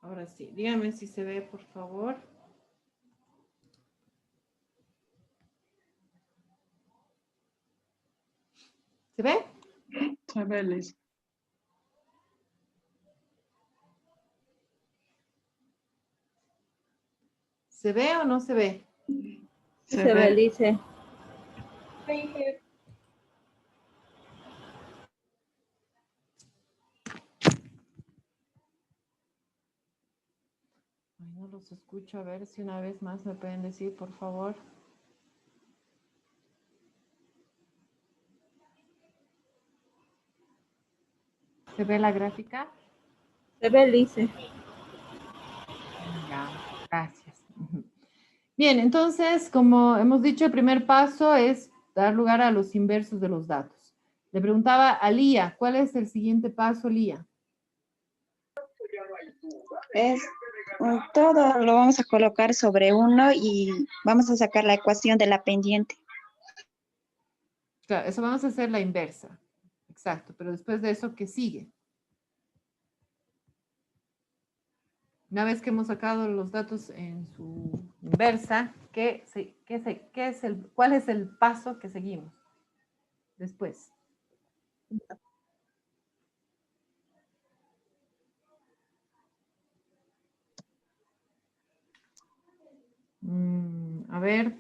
Ahora sí, díganme si se ve, por favor. ¿Se ve? Se ve, Liz. ¿Se ve o no se ve? Se Se ve. dice. Ay, no los escucho. A ver si una vez más me pueden decir, por favor. ¿Se ve la gráfica? Se ve, dice. Ya, gracias. Bien, entonces, como hemos dicho, el primer paso es dar lugar a los inversos de los datos. Le preguntaba a Lía, ¿cuál es el siguiente paso, Lía? Es todo lo vamos a colocar sobre uno y vamos a sacar la ecuación de la pendiente. Claro, eso vamos a hacer la inversa. Exacto, pero después de eso, ¿qué sigue? Una vez que hemos sacado los datos en su inversa, ¿cuál es el paso que seguimos después? A ver.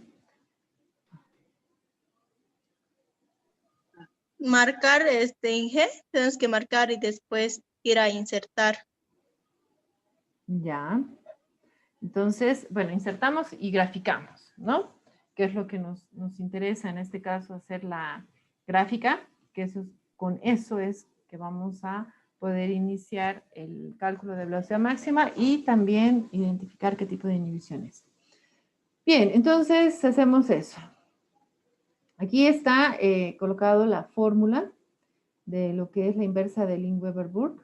Marcar en G, tenemos que marcar y después ir a insertar. Ya. Entonces, bueno, insertamos y graficamos, ¿no? Que es lo que nos interesa en este caso, hacer la gráfica, que con eso es que vamos a poder iniciar el cálculo de velocidad máxima y también identificar qué tipo de inhibiciones. Bien, entonces hacemos eso. Aquí está colocado la fórmula de lo que es la inversa de Lin-Weber-Burke,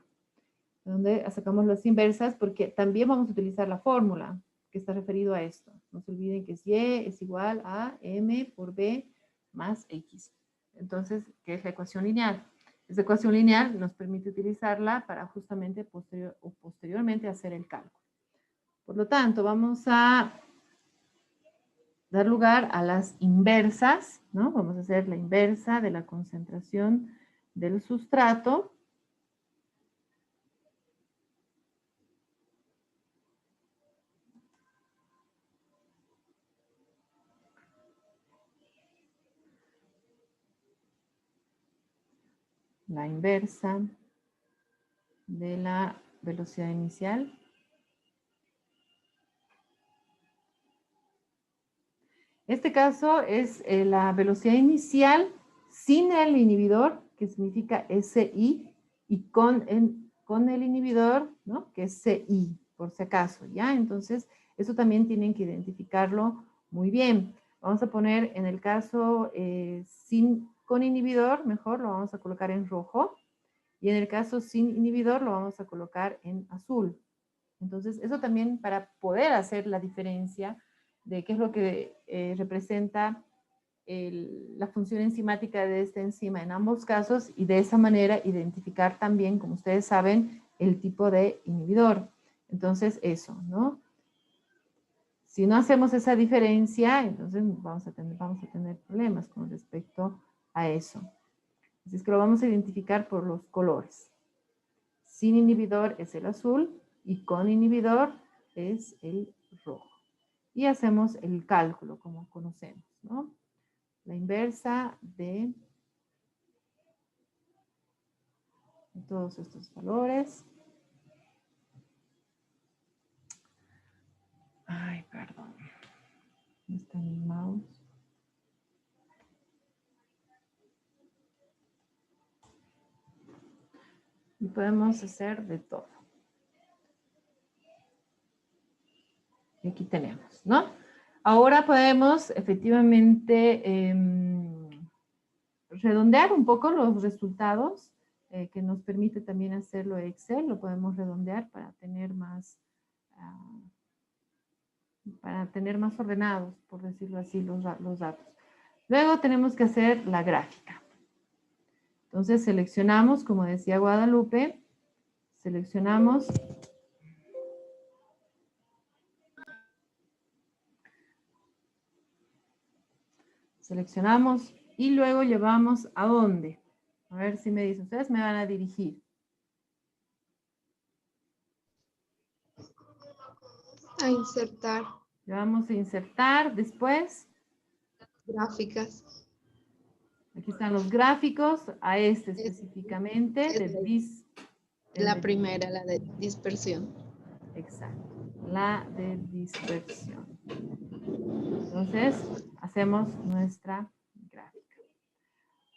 donde sacamos las inversas porque también vamos a utilizar la fórmula que está referido a esto. No se olviden que es Y es igual a M por B más X. Entonces, ¿qué es la ecuación lineal? Esa ecuación lineal nos permite utilizarla para justamente posteriormente hacer el cálculo. Por lo tanto, vamos a dar lugar a las inversas, ¿no? Vamos a hacer la inversa de la concentración del sustrato. La inversa de la velocidad inicial. Este caso es la velocidad inicial sin el inhibidor, que significa SI, y con el inhibidor, ¿no? Que es CI, por si acaso, ¿ya? Entonces, eso también tienen que identificarlo muy bien. Vamos a poner en el caso con inhibidor, mejor lo vamos a colocar en rojo, y en el caso sin inhibidor lo vamos a colocar en azul. Entonces, eso también para poder hacer la diferencia de qué es lo que representa la función enzimática de esta enzima en ambos casos y de esa manera identificar también, como ustedes saben, el tipo de inhibidor. Entonces, eso, ¿no? Si no hacemos esa diferencia, entonces vamos a tener problemas con respecto a eso. Así es que lo vamos a identificar por los colores. Sin inhibidor es el azul y con inhibidor es el rojo. Y hacemos el cálculo como conocemos, ¿no? La inversa de todos estos valores. Ay, perdón. ¿Dónde está mi mouse? Y podemos hacer de todo. Y aquí tenemos, ¿no? Ahora podemos efectivamente redondear un poco los resultados que nos permite también hacerlo Excel. Lo podemos redondear para tener más ordenados, por decirlo así, los datos. Luego tenemos que hacer la gráfica. Entonces seleccionamos, como decía Guadalupe, seleccionamos Seleccionamos y luego llevamos ¿a dónde? A ver si me dicen, ustedes me van a dirigir. A insertar Le vamos a insertar después. gráficas. Aquí están los gráficos, a este específicamente. La primera, la de dispersión. Exacto, la de dispersión. Entonces, hacemos nuestra gráfica.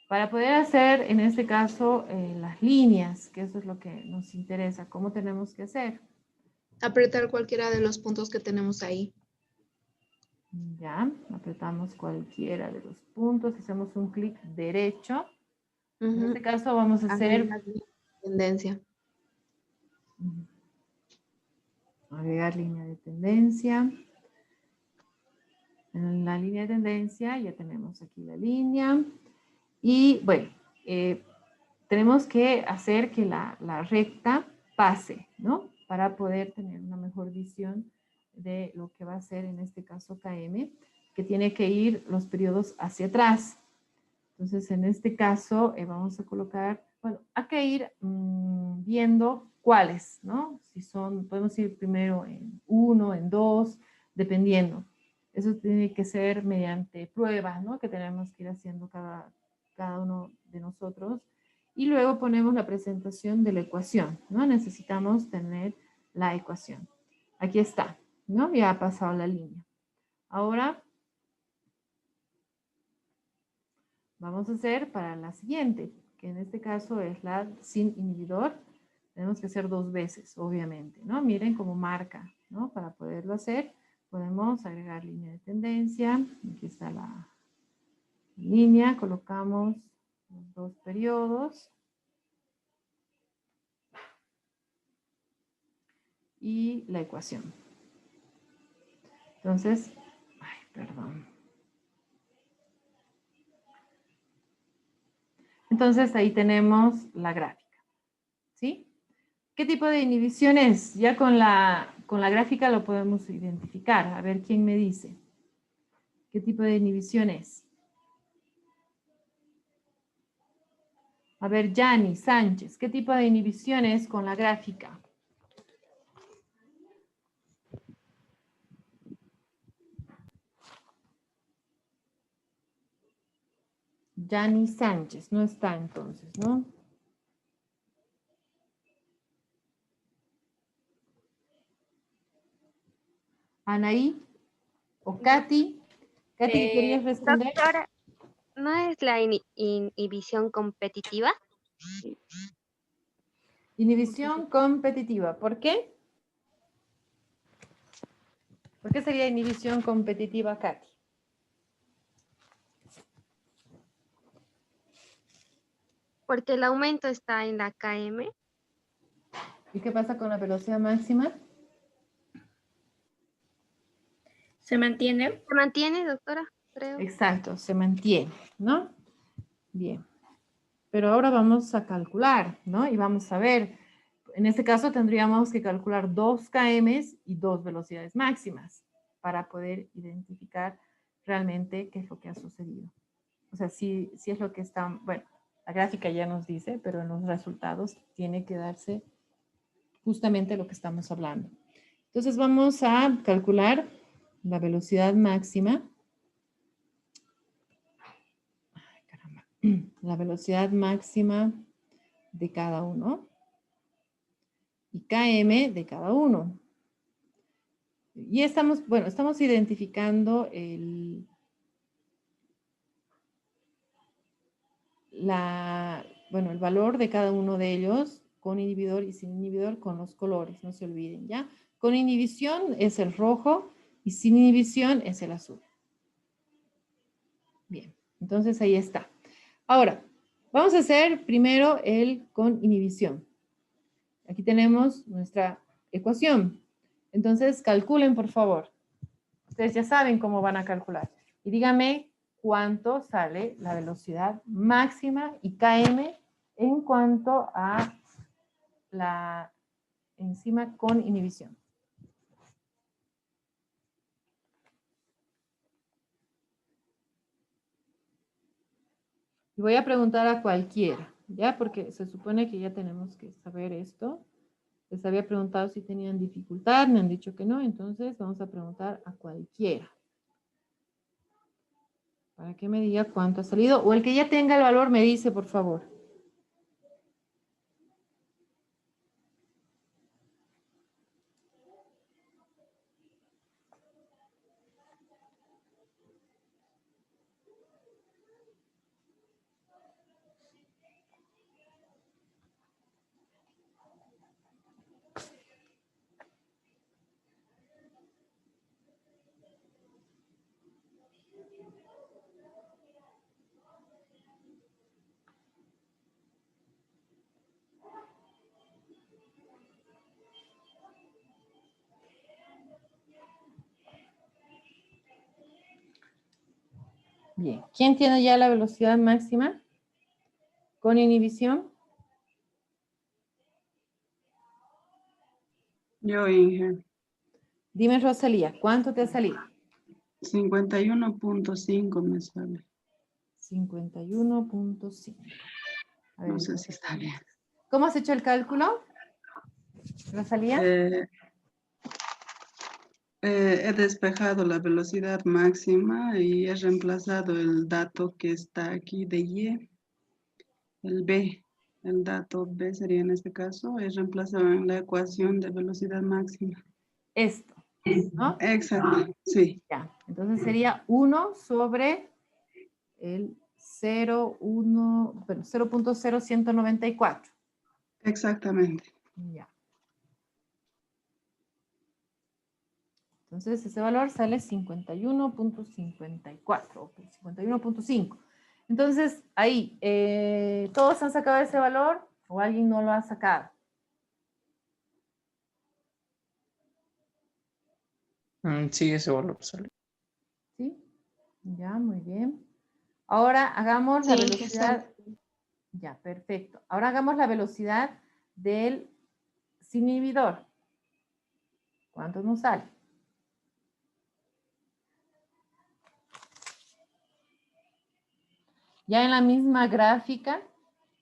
Para poder hacer, en este caso, las líneas, que eso es lo que nos interesa, ¿cómo tenemos que hacer? Apretar cualquiera de los puntos que tenemos ahí. Ya, apretamos cualquiera de los puntos, hacemos un clic derecho. En este caso vamos a hacer... Tendencia. Agregar línea de tendencia. En la línea de tendencia ya tenemos aquí la línea. Y bueno, tenemos que hacer que la recta pase, ¿no? Para poder tener una mejor visión de lo que va a ser en este caso KM, que tiene que ir los periodos hacia atrás. Entonces, en este caso, vamos a colocar, bueno, hay que ir viendo cuáles, ¿no? Si son, podemos ir primero en 1, en 2, dependiendo. Eso tiene que ser mediante pruebas, ¿no? Que tenemos que ir haciendo cada uno de nosotros. Y luego ponemos la presentación de la ecuación, ¿no? Necesitamos tener la ecuación. Aquí está, ¿no? Ya ha pasado la línea. Ahora vamos a hacer para la siguiente, que en este caso es la sin inhibidor. Tenemos que hacer 2 veces, obviamente, ¿no? Miren cómo marca, ¿no? Para poderlo hacer, podemos agregar línea de tendencia. Aquí está la línea, colocamos los 2 periodos. Y la ecuación. Entonces, ay, perdón. Entonces ahí tenemos la gráfica, ¿sí? ¿Qué tipo de inhibición es? Ya con la gráfica lo podemos identificar. A ver, ¿quién me dice? ¿Qué tipo de inhibición es? A ver, Yani Sánchez, ¿qué tipo de inhibición es con la gráfica? Yani Sánchez, no está entonces, ¿no? Anaí o Katy. Katy, ¿querías responder? Doctora, ¿no es la inhibición competitiva? Inhibición competitiva. ¿Por qué? ¿Por qué sería inhibición competitiva, Katy? Porque el aumento está en la KM. ¿Y qué pasa con la velocidad máxima? ¿Se mantiene? ¿Se mantiene, doctora? Creo. Exacto, se mantiene, ¿no? Bien. Pero ahora vamos a calcular, ¿no? Y vamos a ver, en este caso tendríamos que calcular 2 km y 2 velocidades máximas para poder identificar realmente qué es lo que ha sucedido. O sea, si es lo que está, bueno, la gráfica ya nos dice, pero en los resultados tiene que darse justamente lo que estamos hablando. Entonces vamos a calcular la velocidad máxima. Ay, caramba. La velocidad máxima de cada uno y KM de cada uno. Y estamos, bueno, estamos identificando el valor de cada uno de ellos con inhibidor y sin inhibidor con los colores, no se olviden, ¿ya? Con inhibición es el rojo y sin inhibición es el azul. Bien, entonces ahí está. Ahora, vamos a hacer primero el con inhibición. Aquí tenemos nuestra ecuación. Entonces, calculen, por favor. Ustedes ya saben cómo van a calcular. Y díganme cuánto sale la velocidad máxima y KM en cuanto a la enzima con inhibición. Y voy a preguntar a cualquiera, ¿ya? Porque se supone que ya tenemos que saber esto. Les había preguntado si tenían dificultad, me han dicho que no, entonces vamos a preguntar a cualquiera. Para que me diga cuánto ha salido. O el que ya tenga el valor me dice, por favor. Bien, ¿quién tiene ya la velocidad máxima con inhibición? Yo, Inge. Dime, Rosalía, ¿cuánto te ha salido? 51.5 me sale. 51.5. A ver, No sé entonces, si está bien. ¿cómo has hecho el cálculo, Rosalía? He despejado la velocidad máxima y he reemplazado el dato que está aquí de Y, el B. El dato B sería en este caso, he reemplazado en la ecuación de velocidad máxima. Esto, ¿no? Exacto, sí. Ya, entonces sería 1 sobre el 0.0194. Exactamente. Ya. Entonces ese valor sale 51.54, ok, 51.5. Entonces ahí, ¿todos han sacado ese valor o alguien no lo ha sacado? Sí, ese valor sale. ¿Sí? Ya, muy bien. Ahora hagamos la Sí, ya velocidad. Ya, perfecto. Ahora hagamos la velocidad del inhibidor. ¿Cuánto nos sale? Ya en la misma gráfica,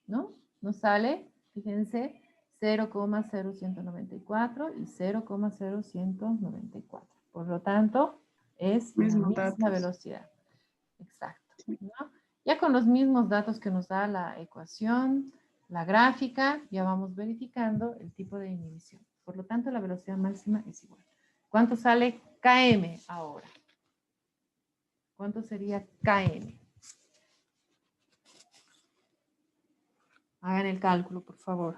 ¿no? Nos sale, fíjense, 0,0194 y 0,0194. Por lo tanto, es la Mismos misma datos. velocidad. Exacto. ¿No? Ya con los mismos datos que nos da la ecuación, la gráfica, ya vamos verificando el tipo de inhibición. Por lo tanto, la velocidad máxima es igual. ¿Cuánto sale km ahora? ¿Cuánto sería km? Hagan el cálculo, por favor.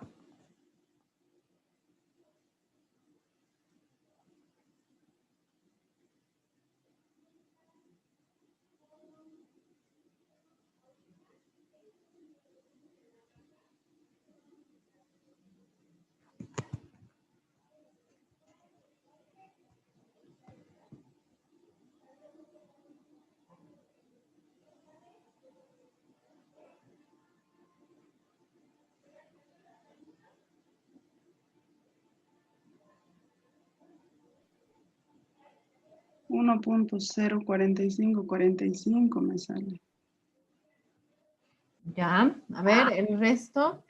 Uno punto cero 45 me sale. Ya, a ver, el resto,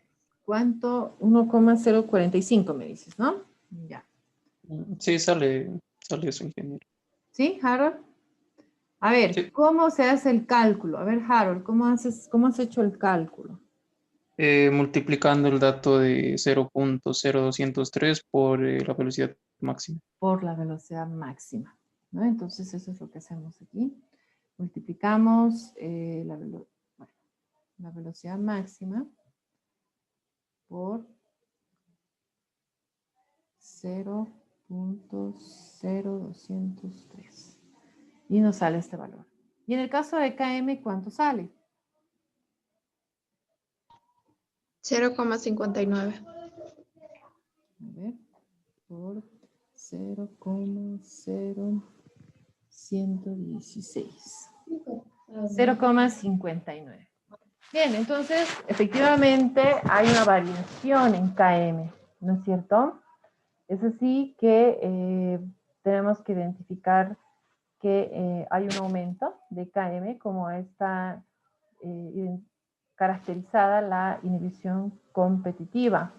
¿cuánto? 1,045 me dices, ¿no? Ya. Sí, sale eso, ingeniero. ¿Sí, Harold? A ver, Sí. ¿cómo se hace el cálculo? A ver, Harold, ¿cómo has hecho el cálculo? Multiplicando el dato de 0.0203 por la velocidad máxima. Por la velocidad máxima, ¿no? Entonces, eso es lo que hacemos aquí. Multiplicamos la velocidad máxima por 0.0203. Y nos sale este valor. Y en el caso de KM, ¿cuánto sale? 0,59. A ver, por 0,0116. 0,59. Bien, entonces, efectivamente, hay una variación en KM, ¿no es cierto? Es así que tenemos que identificar que hay un aumento de KM, como está caracterizada la inhibición competitiva.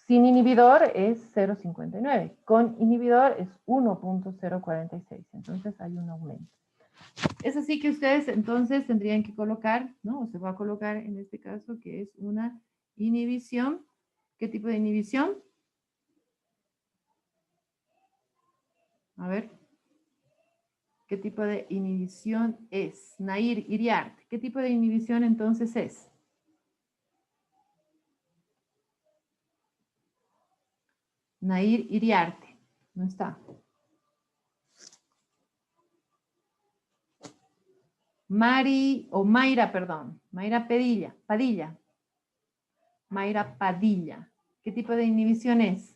Sin inhibidor es 0,59. Con inhibidor es 1,046. Entonces hay un aumento. Es así que ustedes entonces tendrían que colocar, ¿no? O se va a colocar en este caso que es una inhibición. ¿Qué tipo de inhibición? A ver. ¿Qué tipo de inhibición es? Nair Iriarte. ¿Qué tipo de inhibición entonces es? Nair Iriarte. No está. Mayra, perdón. Mayra Padilla. Mayra Padilla. ¿Qué tipo de inhibición es?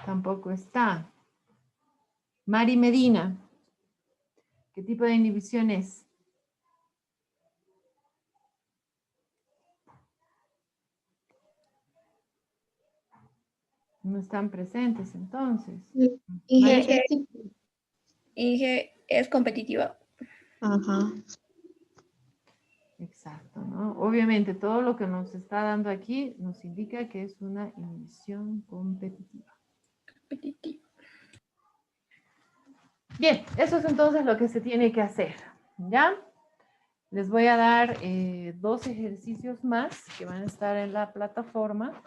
Tampoco está. Mari Medina. ¿Qué tipo de inhibición es? No están presentes entonces. Inge, Inge es competitiva. Ajá. Exacto, ¿no? Obviamente todo lo que nos está dando aquí nos indica que es una inhibición competitiva. Bien, eso es entonces lo que se tiene que hacer, ¿ya? Les voy a dar 2 ejercicios más que van a estar en la plataforma,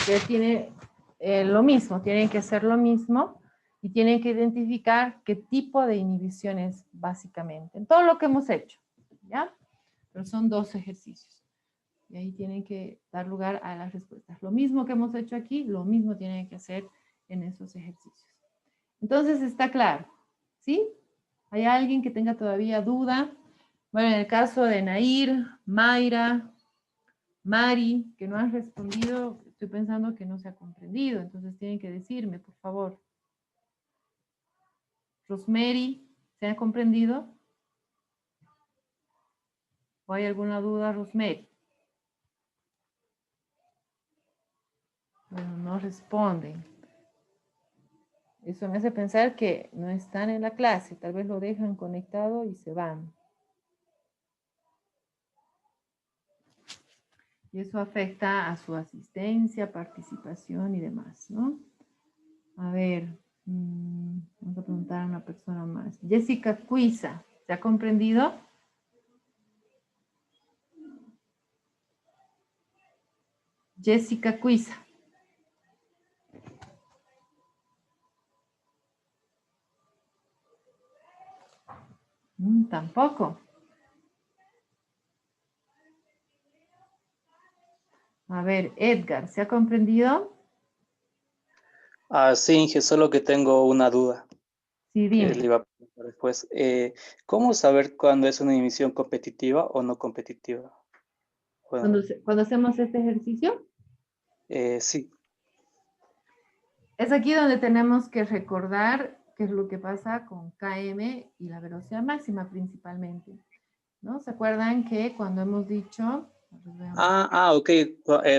que tiene lo mismo, tienen que hacer lo mismo y tienen que identificar qué tipo de inhibición es básicamente, en todo lo que hemos hecho, ¿ya? Pero son 2 ejercicios. Y ahí tienen que dar lugar a las respuestas. Lo mismo que hemos hecho aquí, lo mismo tienen que hacer en esos ejercicios. Entonces, está claro, ¿sí? ¿Hay alguien que tenga todavía duda? Bueno, en el caso de Nair, Mayra, Mari, que no han respondido, estoy pensando que no se ha comprendido, entonces tienen que decirme, por favor. Rosemary, ¿se ha comprendido? ¿O hay alguna duda, Rosemary? Bueno, no responden. Eso me hace pensar que no están en la clase, tal vez lo dejan conectado y se van. Y eso afecta a su asistencia, participación y demás, ¿no? A ver, vamos a preguntar a una persona más. Jessica Cuiza, ¿se ha comprendido? Jessica Cuiza. Tampoco. A ver, Edgar, ¿se ha comprendido? Sí, Inge, solo que tengo una duda Sí, que le dime. iba a preguntar después. ¿Cómo saber cuándo es una inhibición competitiva o no competitiva? Bueno, Cuando hacemos este ejercicio, sí. es aquí donde tenemos que recordar qué es lo que pasa con KM y la velocidad máxima principalmente, ¿no? ¿Se acuerdan que cuando hemos dicho... Ok.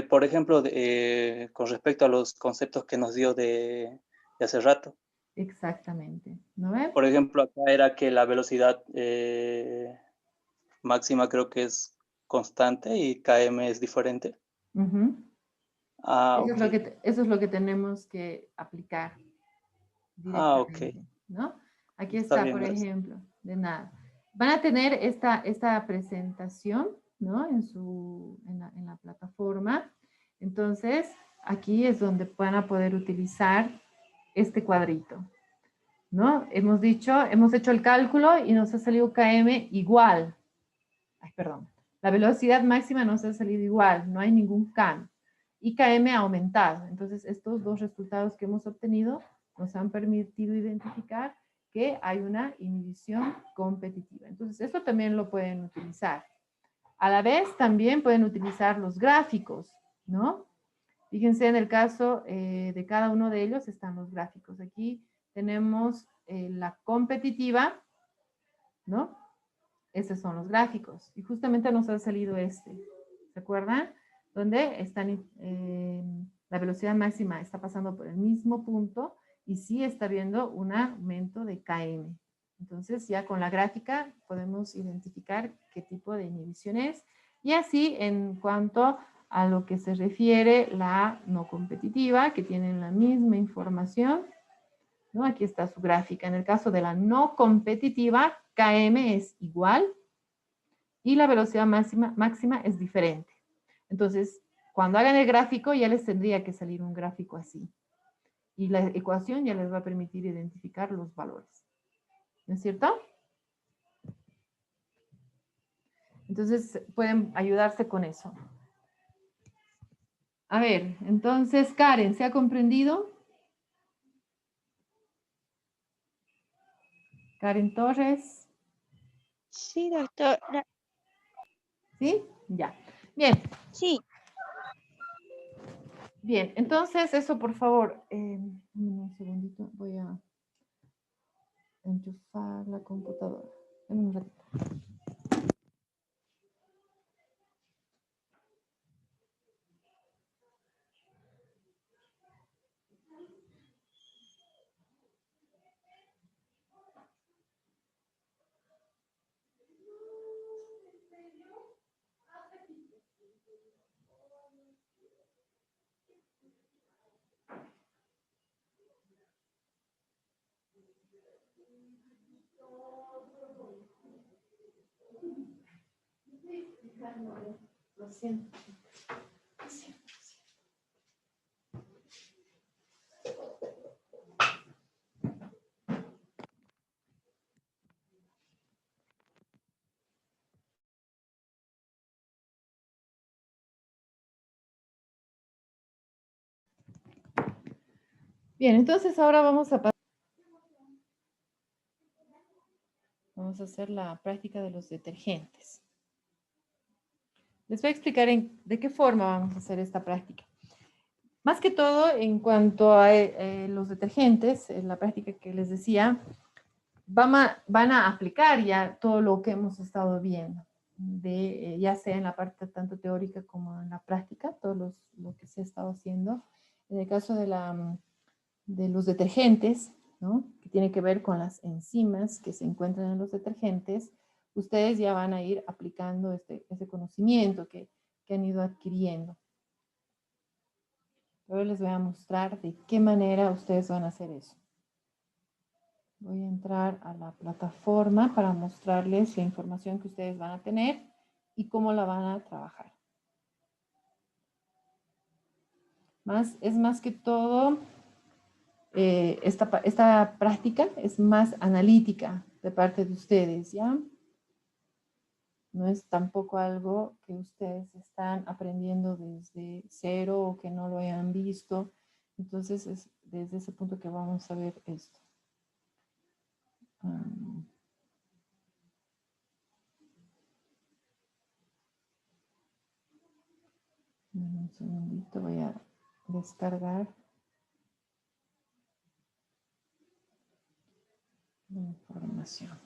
Por ejemplo, con respecto a los conceptos que nos dio de hace rato. Exactamente, ¿no ven? Por ejemplo, acá era que la velocidad máxima creo que es constante y KM es diferente. Eso, Ok. eso es lo que tenemos que aplicar Ok. directamente, ¿no? Aquí Está está, bien, por gracias. ejemplo, de nada. Van a tener esta presentación, ¿no? En la plataforma. Entonces, aquí es donde van a poder utilizar este cuadrito, ¿no? Hemos hecho el cálculo y nos ha salido KM igual. Ay, perdón. La velocidad máxima nos ha salido igual, no hay ningún cambio. Y KM ha aumentado. Entonces, estos 2 resultados que hemos obtenido nos han permitido identificar que hay una inhibición competitiva. Entonces, eso también lo pueden utilizar. A la vez, también pueden utilizar los gráficos, ¿no? Fíjense, en el caso de cada uno de ellos están los gráficos. Aquí tenemos la competitiva, ¿no? Estos son los gráficos. Y justamente nos ha salido este. ¿Se acuerdan? Donde están la velocidad máxima está pasando por el mismo punto y sí está viendo un aumento de Km. Entonces ya con la gráfica podemos identificar qué tipo de inhibición es. Y así en cuanto a lo que se refiere la no competitiva, que tienen la misma información, ¿no? Aquí está su gráfica. En el caso de la no competitiva, Km es igual y la velocidad máxima es diferente. Entonces, cuando hagan el gráfico ya les tendría que salir un gráfico así. Y la ecuación ya les va a permitir identificar los valores. ¿No es cierto? Entonces, pueden ayudarse con eso. A ver, entonces, Karen, ¿se ha comprendido? Karen Torres. Sí, doctora. ¿Sí? Ya. Bien. Sí. Bien, entonces eso por favor, un segundito, voy a enchufar la computadora. Dame un ratito. Lo siento. Bien, entonces ahora vamos a hacer la práctica de los detergentes. Les voy a explicar de qué forma vamos a hacer esta práctica. Más que todo, en cuanto a los detergentes, en la práctica que les decía, van a aplicar ya todo lo que hemos estado viendo, ya sea en la parte tanto teórica como en la práctica, todo lo que se ha estado haciendo. En el caso de los detergentes, ¿no? Que tiene que ver con las enzimas que se encuentran en los detergentes, ustedes ya van a ir aplicando ese conocimiento que han ido adquiriendo. Ahora les voy a mostrar de qué manera ustedes van a hacer eso. Voy a entrar a la plataforma para mostrarles la información que ustedes van a tener y cómo la van a trabajar. Es más que todo, esta práctica es más analítica de parte de ustedes, ¿ya? No es tampoco algo que ustedes están aprendiendo desde cero o que no lo hayan visto. Entonces es desde ese punto que vamos a ver esto. Un segundito, voy a descargar la información.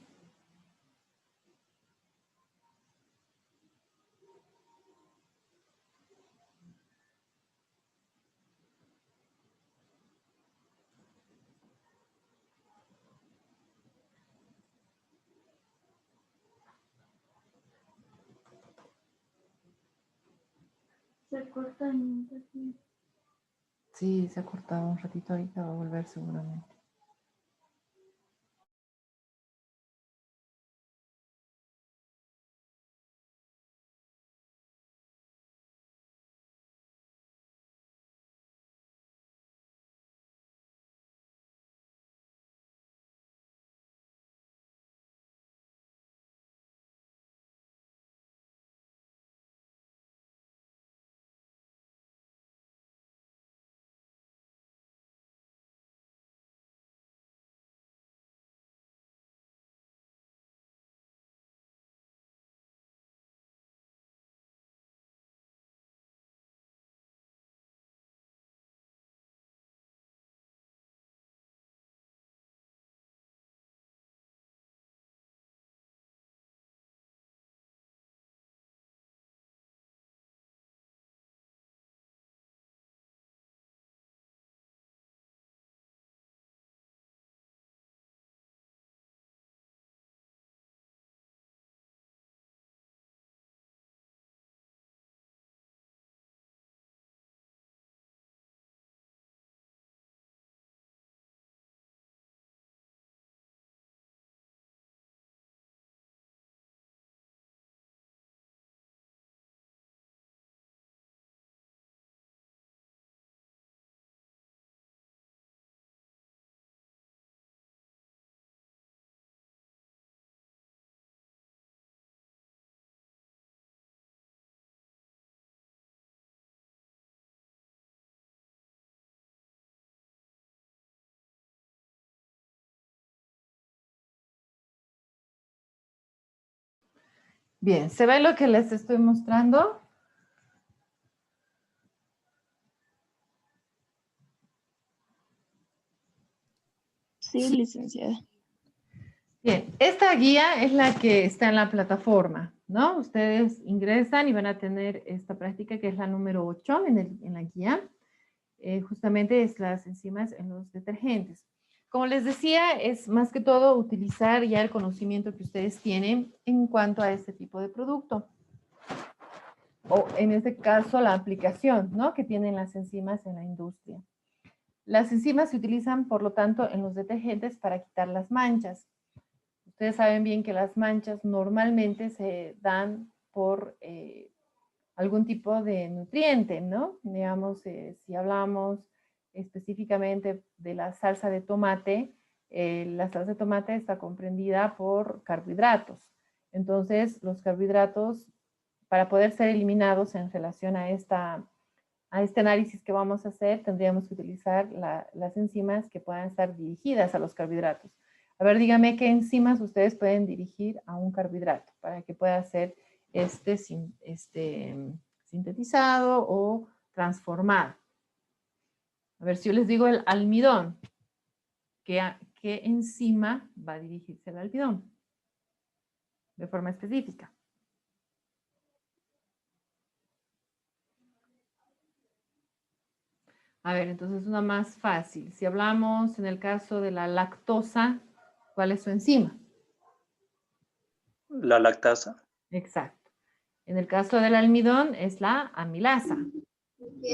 Se corta en internet. Sí, se ha cortado un ratito, ahorita va a volver seguramente. Bien, ¿se ve lo que les estoy mostrando? Sí, licenciada. Bien, esta guía es la que está en la plataforma, ¿no? Ustedes ingresan y van a tener esta práctica que es la número 8 en la guía. Justamente es las enzimas en los detergentes. Como les decía, es más que todo utilizar ya el conocimiento que ustedes tienen en cuanto a este tipo de producto. O en este caso, la aplicación, ¿no? Que tienen las enzimas en la industria. Las enzimas se utilizan, por lo tanto, en los detergentes para quitar las manchas. Ustedes saben bien que las manchas normalmente se dan por algún tipo de nutriente, ¿no? Digamos, si hablamos específicamente de la salsa de tomate está comprendida por carbohidratos. Entonces, los carbohidratos, para poder ser eliminados en relación a este análisis que vamos a hacer, tendríamos que utilizar las enzimas que puedan estar dirigidas a los carbohidratos. A ver, dígame qué enzimas ustedes pueden dirigir a un carbohidrato para que pueda ser sintetizado o transformado. A ver, si yo les digo el almidón, ¿qué enzima va a dirigirse al almidón? De forma específica. A ver, entonces una más fácil. Si hablamos en el caso de la lactosa, ¿cuál es su enzima? La lactasa. Exacto. En el caso del almidón es la amilasa.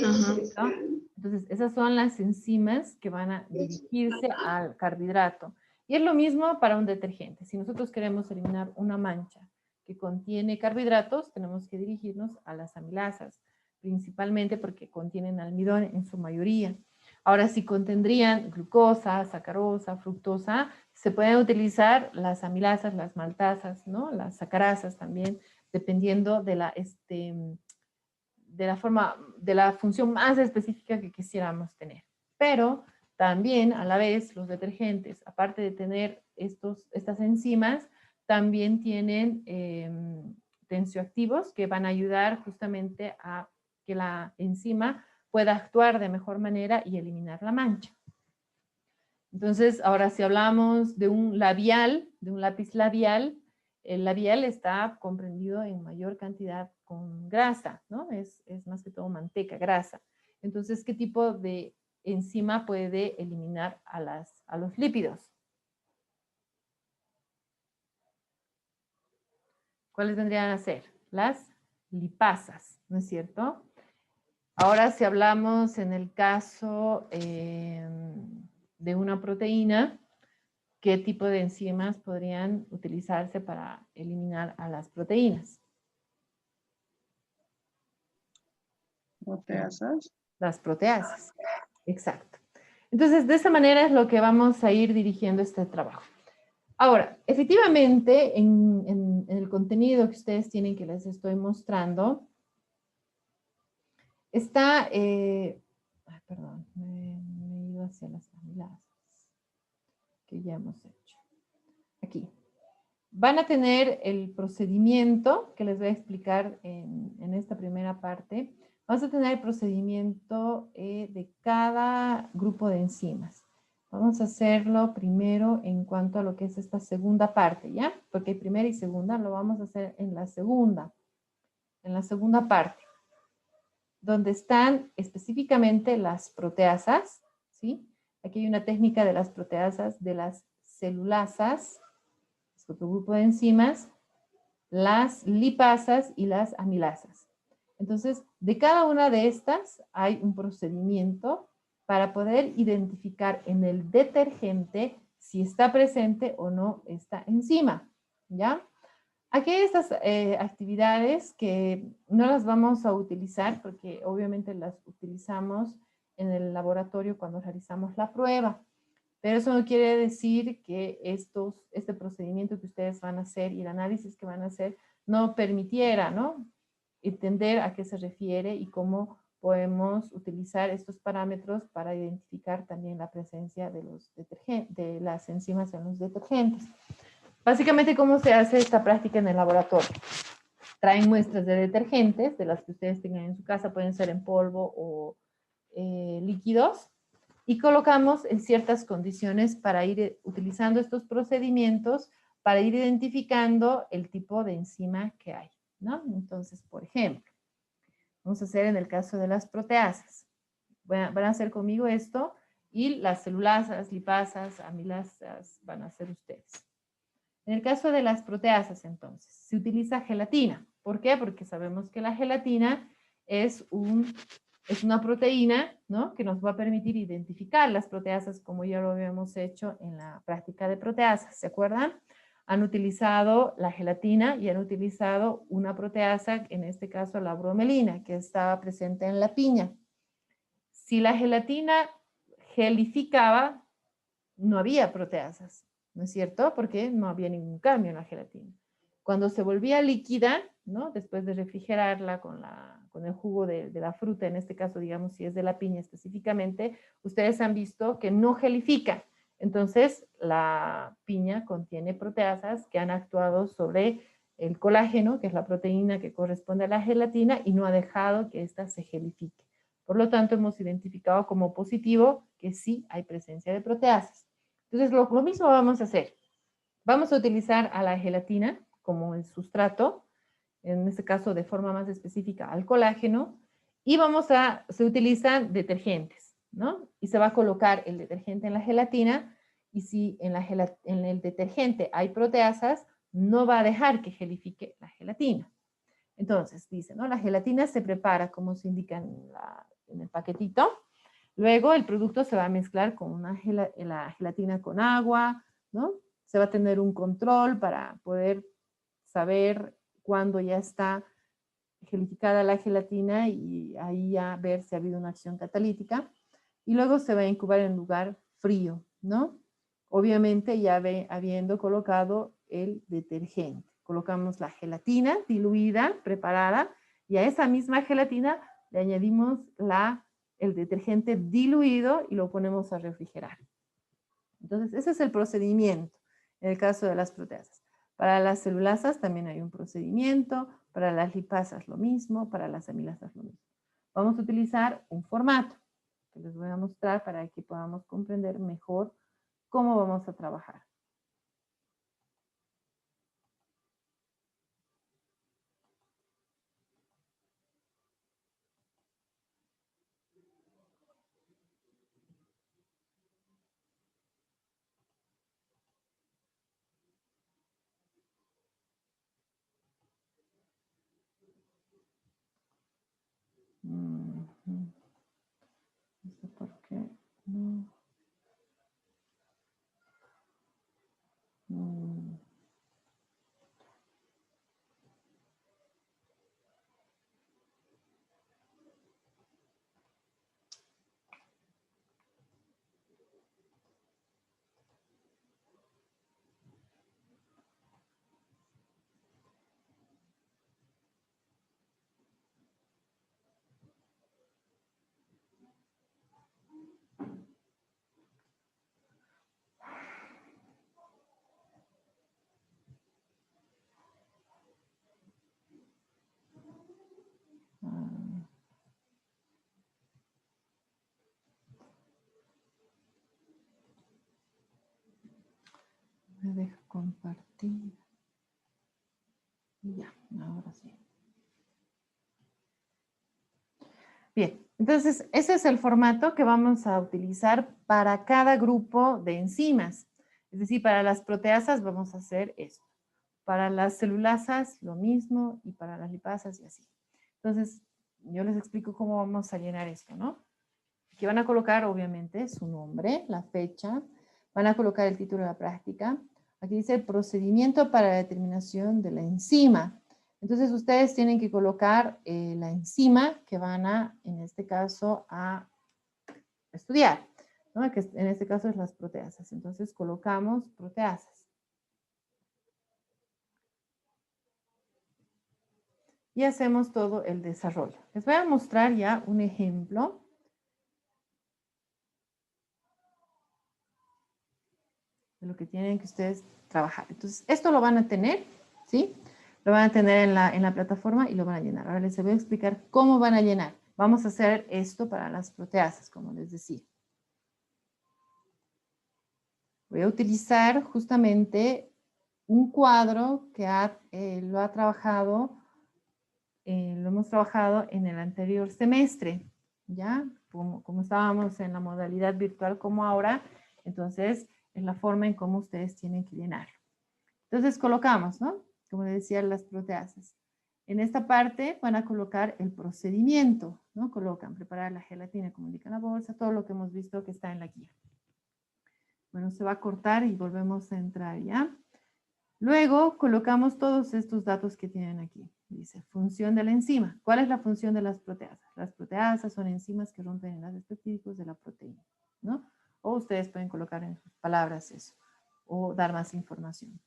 Ajá. ¿No? Entonces, esas son las enzimas que van a dirigirse al carbohidrato. Y es lo mismo para un detergente. Si nosotros queremos eliminar una mancha que contiene carbohidratos, tenemos que dirigirnos a las amilasas, principalmente porque contienen almidón en su mayoría. Ahora, si contendrían glucosa, sacarosa, fructosa, se pueden utilizar las amilasas, las maltasas, ¿no? Las sacarasas también, dependiendo de la función más específica que quisiéramos tener. Pero también, a la vez, los detergentes, aparte de tener estas enzimas, también tienen tensioactivos que van a ayudar justamente a que la enzima pueda actuar de mejor manera y eliminar la mancha. Entonces, ahora si hablamos de un labial, de un lápiz labial, el labial está comprendido en mayor cantidad con grasa, ¿no? Es más que todo manteca, grasa. Entonces, ¿qué tipo de enzima puede eliminar a los lípidos? ¿Cuáles vendrían a ser? Las lipasas, ¿no es cierto? Ahora, si hablamos en el caso de una proteína, ¿qué tipo de enzimas podrían utilizarse para eliminar a las proteínas? Proteasas. Las proteasas, exacto. Entonces, de esa manera es lo que vamos a ir dirigiendo este trabajo. Ahora, efectivamente, en el contenido que ustedes tienen que les estoy mostrando, está, perdón, me he ido hacia las amilasas que ya hemos hecho. Aquí. Van a tener el procedimiento que les voy a explicar en esta primera parte. Vamos a tener el procedimiento de cada grupo de enzimas. Vamos a hacerlo primero en cuanto a lo que es esta segunda parte, ¿ya? Porque hay primera y segunda, lo vamos a hacer en la segunda parte, donde están específicamente las proteasas, ¿sí? Aquí hay una técnica de las proteasas, de las celulasas, es otro grupo de enzimas, las lipasas y las amilasas. Entonces, de cada una de estas hay un procedimiento para poder identificar en el detergente si está presente o no esta enzima, ¿ya? Aquí hay estas actividades que no las vamos a utilizar porque obviamente las utilizamos en el laboratorio cuando realizamos la prueba. Pero eso no quiere decir que este procedimiento que ustedes van a hacer y el análisis que van a hacer no permitiera, ¿no? Entender a qué se refiere y cómo podemos utilizar estos parámetros para identificar también la presencia de las enzimas en los detergentes. Básicamente, ¿cómo se hace esta práctica en el laboratorio? traen muestras de detergentes, de las que ustedes tengan en su casa, pueden ser en polvo o líquidos, y colocamos en ciertas condiciones para ir utilizando estos procedimientos para ir identificando el tipo de enzima que hay, ¿no? Entonces, por ejemplo, vamos a hacer en el caso de las proteasas. Van a hacer conmigo esto y las celulasas, lipasas, amilasas van a hacer ustedes. En el caso de las proteasas, entonces, se utiliza gelatina. ¿Por qué? Porque sabemos que la gelatina es una proteína, ¿no?, que nos va a permitir identificar las proteasas como ya lo habíamos hecho en la práctica de proteasas. ¿Se acuerdan? Han utilizado la gelatina y han utilizado una proteasa, en este caso la bromelina, que estaba presente en la piña. Si la gelatina gelificaba, no había proteasas, ¿no es cierto? Porque no había ningún cambio en la gelatina. Cuando se volvía líquida, ¿no?, después de refrigerarla con el jugo de la fruta, en este caso, digamos, si es de la piña específicamente, ustedes han visto que no gelifica. Entonces, la piña contiene proteasas que han actuado sobre el colágeno, que es la proteína que corresponde a la gelatina, y no ha dejado que ésta se gelifique. Por lo tanto, hemos identificado como positivo que sí hay presencia de proteasas. Entonces, lo mismo vamos a hacer. Vamos a utilizar a la gelatina como el sustrato, en este caso de forma más específica al colágeno, y se utilizan detergentes, ¿no? Y se va a colocar el detergente en la gelatina, y si en el detergente hay proteasas, no va a dejar que gelifique la gelatina. Entonces, dice, ¿no?, la gelatina se prepara como se indica en el paquetito. Luego el producto se va a mezclar con la gelatina con agua, ¿no? Se va a tener un control para poder saber cuándo ya está gelificada la gelatina y ahí ya ver si ha habido una acción catalítica. Y luego se va a incubar en lugar frío, ¿no? Obviamente ya habiendo colocado el detergente. Colocamos la gelatina diluida, preparada, y a esa misma gelatina le añadimos el detergente diluido y lo ponemos a refrigerar. Entonces, ese es el procedimiento en el caso de las proteasas. Para las celulasas también hay un procedimiento, para las lipasas lo mismo, para las amilasas lo mismo. Vamos a utilizar un formato que les voy a mostrar para que podamos comprender mejor cómo vamos a trabajar. No sé por qué. No. Me deja compartir. Ya, ahora sí. Bien, entonces ese es el formato que vamos a utilizar para cada grupo de enzimas. Es decir, para las proteasas vamos a hacer esto. Para las celulasas lo mismo y para las lipasas y así. Entonces, yo les explico cómo vamos a llenar esto, ¿no? Aquí van a colocar, obviamente, su nombre, la fecha. Van a colocar el título de la práctica. Aquí dice el procedimiento para la determinación de la enzima. Entonces, ustedes tienen que colocar la enzima que van a, en este caso, a estudiar, ¿no? Que en este caso es las proteasas. Entonces, colocamos proteasas. Y hacemos todo el desarrollo. Les voy a mostrar ya un ejemplo. De lo que tienen que ustedes trabajar. Entonces, esto lo van a tener, ¿sí? Lo van a tener en la plataforma y lo van a llenar. Ahora les voy a explicar cómo van a llenar. Vamos a hacer esto para las proteasas, como les decía. Voy a utilizar justamente un cuadro que lo hemos trabajado en el anterior semestre, ¿ya? Como estábamos en la modalidad virtual como ahora, entonces es la forma en cómo ustedes tienen que llenarlo. Entonces colocamos, ¿no? Como les decía, las proteasas. En esta parte van a colocar el procedimiento, ¿no? Colocan preparar la gelatina, como indica la bolsa, todo lo que hemos visto que está en la guía. Bueno, se va a cortar y volvemos a entrar, ¿ya? Luego colocamos todos estos datos que tienen aquí. Dice, función de la enzima. ¿Cuál es la función de las proteasas? Las proteasas son enzimas que rompen enlaces peptídicos de la proteína, ¿no? O ustedes pueden colocar en sus palabras eso, o dar más información.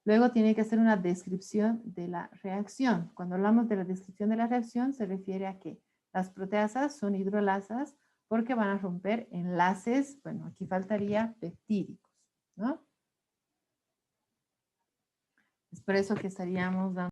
Luego tiene que hacer una descripción de la reacción. Cuando hablamos de la descripción de la reacción, se refiere a que las proteasas son hidrolasas porque van a romper enlaces, bueno, aquí faltaría peptídicos, ¿no? Es por eso que estaríamos dando